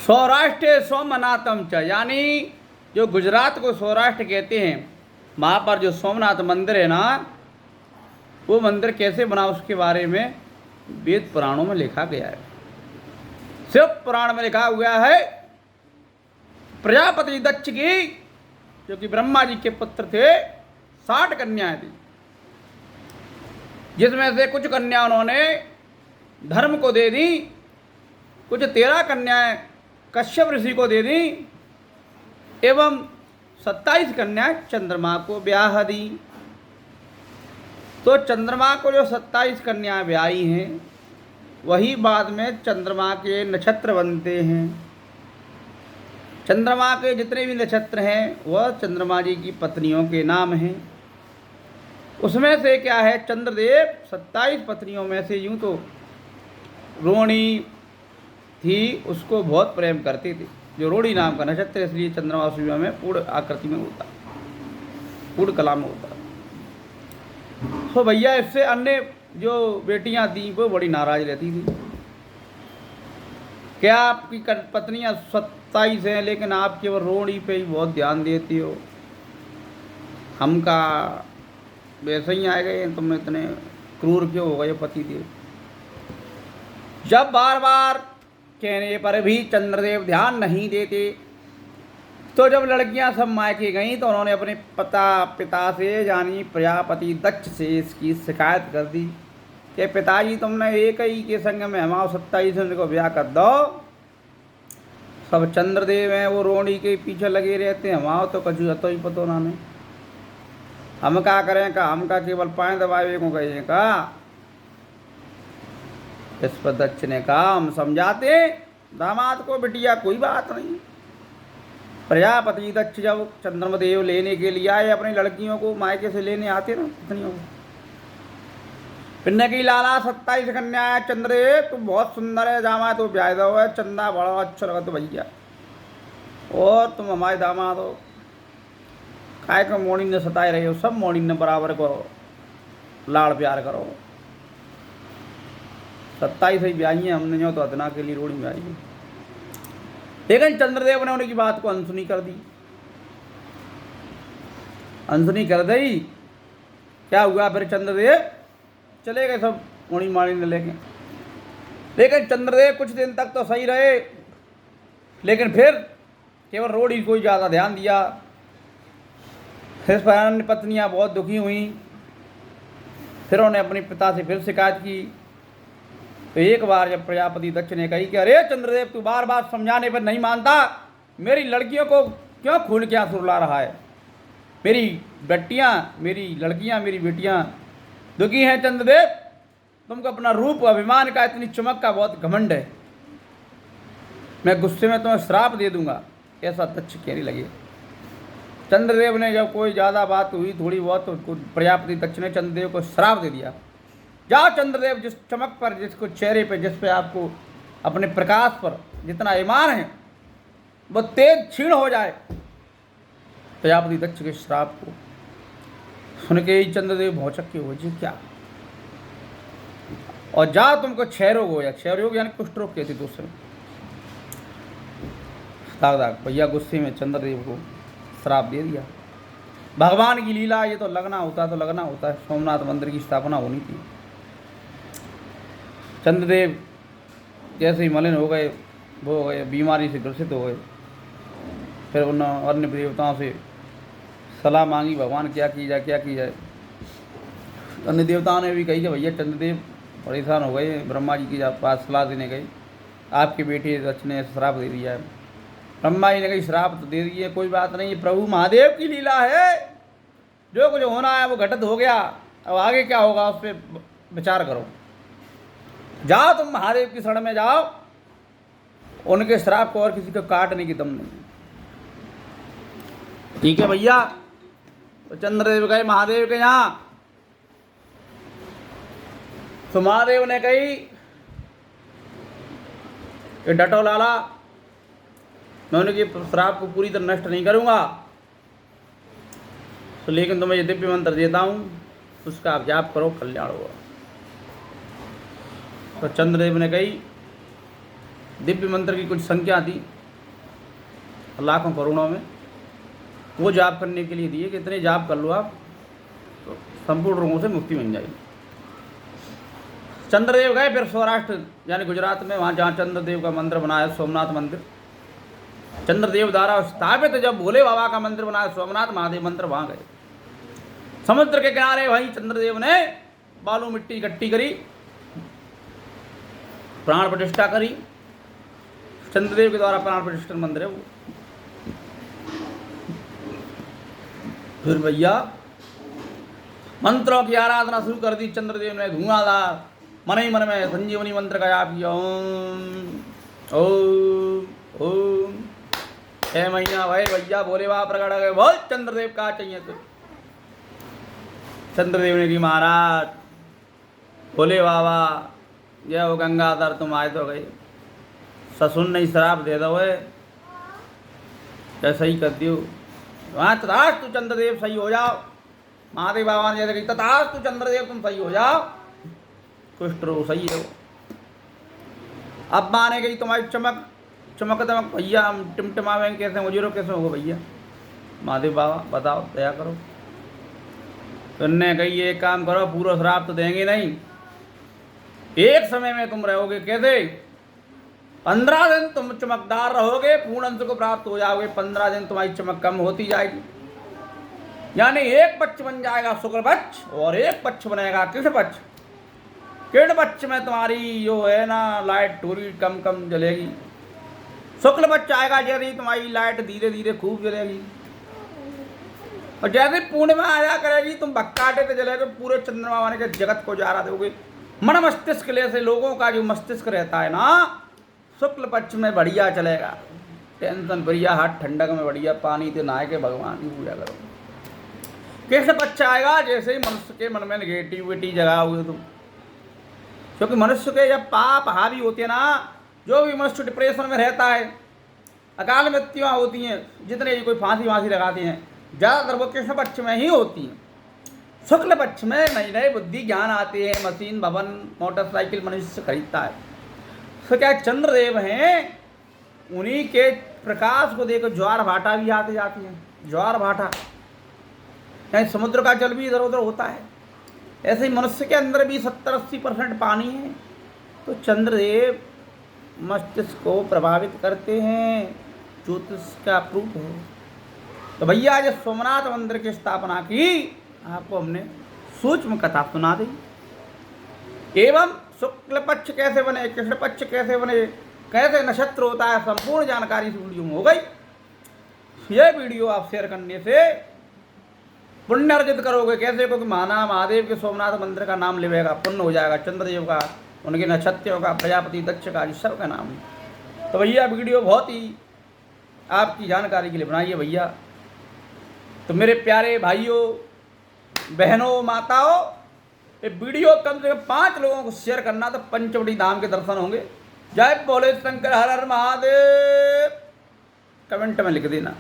सौराष्ट्र सोमनाथम च, यानी जो गुजरात को सौराष्ट्र कहते हैं, वहाँ पर जो सोमनाथ मंदिर है ना, वो मंदिर कैसे बना उसके बारे में वेद पुराणों में लिखा गया है। शिव पुराण में लिखा हुआ है, प्रजापति दक्ष की, जो कि ब्रह्मा जी के पुत्र थे, 60 कन्याएं थी, जिसमें से कुछ कन्या उन्होंने धर्म को दे दी, कुछ 13 कन्याएं कश्यप ऋषि को दे दी, एवं 27 कन्याएं चंद्रमा को ब्याह दी। तो चंद्रमा को जो 27 कन्याएं ब्याही हैं, वही बाद में चंद्रमा के नक्षत्र बनते हैं। चंद्रमा के जितने भी नक्षत्र हैं वह चंद्रमा जी की पत्नियों के नाम हैं। उसमें से क्या है, चंद्रदेव 27 पत्नियों में से यूं तो रोहिणी थी, उसको बहुत प्रेम करते थे, जो रोहिणी नाम का नक्षत्र, इसलिए चंद्रमा सूर्य में पूर्ण आकृति में होता, पूर्ण कला में होता। तो भैया इससे अन्य जो बेटियां थी वो बड़ी नाराज रहती थी, क्या आपकी पत्नियां 27 हैं लेकिन आप केवल रोहिणी पे ही बहुत ध्यान देती हो, हमका वैसे ही आ गए, तुम इतने क्रूर क्यों हो गए पति देव। जब बार बार कहने पर भी चंद्रदेव ध्यान नहीं देते, तो जब लड़कियां सब मायके गईं तो उन्होंने अपने पिता से यानी प्रजापति दक्ष से इसकी शिकायत कर दी कि पिताजी तुमने एक ही के संग में हमारे 27 को ब्याह कर दो, सब चंद्रदेव हैं वो रोहिणी के पीछे लगे रहते हैं, हमारा तो कछु तो ही पतो ना नहीं, हम क्या करें का, हम का केवल पाए दबावे को कहें का। इस पर दक्ष ने कहा, हम समझाते दामाद को बिटिया, कोई बात नहीं। प्रजापति दक्ष जब चंद्रमदेव लेने के लिए आए, अपनी लड़कियों को मायके से लेने आते ना पत्नियों को, पिन्ने की लाला 27 कन्या है, चंद्रदेव तुम बहुत सुंदर है, दामाद तो ब्याह दो है, चंदा बड़ा अच्छा लगा तो भैया, और तुम हमारे दामाद हो, काय को मोड़ी ने सताए रहे हो, सब मोड़ी ने बराबर करो, लाड़ प्यार करो। 27 ही ब्याही हैं हमने, जो तो अदना के लिए रोड़ी ब्याही है। लेकिन चंद्रदेव ने उनकी बात को अनसुनी कर दी, अनसुनी कर दी। क्या हुआ फिर, चंद्रदेव चले गए सब मोड़ी माड़ी ने लेके। लेकिन चंद्रदेव कुछ दिन तक तो सही रहे, लेकिन फिर केवल रोड़ी को ही ज़्यादा ध्यान दिया। इस पर अन्य पत्नियाँ बहुत दुखी हुई, फिर उन्होंने अपने पिता से फिर शिकायत की। तो एक बार जब प्रजापति दक्ष ने कही कि अरे चंद्रदेव तू बार बार समझाने पर नहीं मानता, मेरी लड़कियों को क्यों खून क्या सुरला रहा है, मेरी बेटियां, मेरी लड़कियां, मेरी बेटियां दुखी हैं। चंद्रदेव तुमको अपना रूप अभिमान का, इतनी चमक का बहुत घमंड है, मैं गुस्से में तुम्हें श्राप दे दूंगा, ऐसा दक्ष कहने लगे। चंद्रदेव ने जब कोई ज़्यादा बात हुई थोड़ी बहुत, तो प्रजापति दक्ष ने चंद्रदेव को श्राप दे दिया, जाओ चंद्रदेव, जिस चमक पर, जिसको चेहरे पे, जिस पे आपको अपने प्रकाश पर जितना ईमान है वो तेज क्षीण हो जाए। प्रजापति दक्ष के श्राप को सुन के ही चंद्रदेव भौचक के हो जी क्या, और जाओ तुमको क्षय रोग हो, या क्षय रोग यानी कुष्ठ रोग कहते दूसरे दाग भैया। गुस्से में चंद्रदेव को श्राप दे दिया। भगवान की लीला, ये तो लगना होता है, तो लगना होता है। सोमनाथ मंदिर की स्थापना होनी थी, चंद्रदेव जैसे ही मलिन हो गए, वो हो गए, बीमारी से ग्रसित हो गए। फिर उन अन्य देवताओं से सलाह मांगी, भगवान क्या की जाए, क्या की जाए। अन्य देवताओं ने भी कही कि भैया चंद्रदेव परेशान हो गए, ब्रह्मा जी के पास सलाह देने गए, आपके बेटे दक्ष ने श्राप दे दिया है। ब्रह्मा जी ने कही श्राप तो दे दिए, कोई बात नहीं, प्रभु महादेव की लीला है, जो कुछ होना है वो घटित हो गया, अब आगे क्या होगा उस पर विचार करो। जाओ तुम महादेव की शरण में जाओ, उनके श्राप को और किसी को काटने की दम नहीं। ठीक है भैया। तो चंद्रदेव गए महादेव के यहाँ, तो महादेव ने कही कि डटो लाला, मैं उनके श्राप को पूरी तरह नष्ट नहीं करूँगा, तो लेकिन तुम्हें ये दिव्य मंत्र देता हूँ, उसका आप जाप करो, कल्याण होगा। तो चंद्रदेव ने कही दिव्य मंत्र की कुछ संख्या थी लाखों करोड़ों में, वो जाप करने के लिए दिए कि इतने जाप कर लो आप तो संपूर्ण रोगों से मुक्ति मिल जाएगी। चंद्रदेव गए फिर सौराष्ट्र यानी गुजरात में, वहाँ जहाँ चंद्रदेव का मंदिर बनाया सोमनाथ मंदिर, चंद्रदेव द्वारा स्थापित जब भोले बाबा का मंदिर बनाया सोमनाथ महादेव मंदिर, वहाँ गए। समुद्र के किनारे वहीं चंद्रदेव ने बालू मिट्टी इकट्ठी करी, प्राण प्रतिष्ठा करी। चंद्रदेव के द्वारा प्राण प्रतिष्ठित मंदिर है वो। फिर भैया मंत्रों की आराधना शुरू कर दी चंद्रदेव ने, धुआंधार मन ही मन में संजीवनी मंत्र का जाप किया, ओम ओम ओम। 6 महीना भाई भैया भोले बाबा प्रकट गए, बहुत चंद्रदेव का चाहिए तो चंद्रदेव ने की महाराज भोले बाबा जय हो गंगाधर, तुम आए तो गए, ससुन नहीं शराब दे दो ऐसा ही कर दियो। वहाँ तथास्तु चंद्रदेव सही हो जाओ, महादेव बाबा ने जैसे कही तथास्तु चंद्रदेव तुम सही हो जाओ, कुष्ठ रोग सही है वो। अब माने गई तुम्हारी चमक चमक दमक भैया, हम टिमटिमावेंगे कैसे, मुझे कैसे होगा भैया, महादेव बाबा बताओ दया करो। तो उनने कही एक काम करो, पूरा श्राप तो देंगे नहीं, एक समय में तुम रहोगे कैसे, 15 दिन तुम चमकदार रहोगे, पूर्ण अंश को प्राप्त हो जाओगे, 15 दिन तुम्हारी चमक कम होती जाएगी, यानी एक पक्ष बन जाएगा शुक्ल पक्ष और एक पक्ष बनेगा कृष्ण पक्ष। कृष्ण पक्ष में तुम्हारी जो है ना लाइट थोड़ी कम कम जलेगी, शुक्ल पक्ष आएगा जैसे तुम्हारी लाइट धीरे धीरे खूब जलेगी, और जैसे पूर्णिमा आया करेगी तुम भक्काटे पे जलेगे, पूरे चंद्रमा बने के जगत को जारा दोगे। मन मस्तिष्क ले से लोगों का जो मस्तिष्क रहता है ना शुक्ल पक्ष में बढ़िया चलेगा, टेंशन बढ़िया, हाथ ठंडक में बढ़िया, पानी से नहा के भगवान की पूजा करो। कृष्ण पक्ष आएगा जैसे ही मनुष्य के मन में नेगेटिविटी जगाओगे तुम, क्योंकि मनुष्य के जब पाप हावी होते हैं ना, जो भी मनुष्य डिप्रेशन में रहता है, अकाल मृत्युआं होती हैं, जितने कोई फांसी वांसी लगाते हैं, ज़्यादातर वो कृष्ण पक्ष में ही होती हैं। शुक्ल पक्ष में नई नई बुद्धि ज्ञान आते हैं, मशीन भवन मोटरसाइकिल मनुष्य खरीदता है। तो क्या चंद्रदेव हैं, उन्हीं के प्रकाश को देखो ज्वार भाटा भी आते जाती हैं, ज्वार भाटा यानी समुद्र का जल भी इधर उधर होता है, ऐसे ही मनुष्य के अंदर भी 70-80% पानी है। तो चंद्रदेव मस्तिष्क को प्रभावित करते हैं, ज्योतिष का प्रूफ है। तो भैया आज सोमनाथ मंदिर की स्थापना की आपको हमने सूक्ष्म कथा सुना दी, एवं शुक्ल पक्ष कैसे बने, कृष्ण पक्ष कैसे बने, कैसे नक्षत्र होता है, संपूर्ण जानकारी इस वीडियो में हो गई। यह वीडियो आप शेयर करने से पुण्य अर्जित करोगे, कैसे, क्योंकि महादेव के सोमनाथ मंदिर का नाम लेगा, पुण्य हो जाएगा, चंद्रदेव का, उनके नक्षत्रों का, प्रजापति दक्ष का, ईश्वर का नाम है। तो भैया वीडियो बहुत ही आपकी जानकारी के लिए बनाइए भैया। तो मेरे प्यारे भाइयों बहनों माताओं, ये वीडियो कम से कम 5 लोगों को शेयर करना, तो पंचवटी धाम के दर्शन होंगे। जय बोले शंकर हर हर महादेव, कमेंट में लिख देना।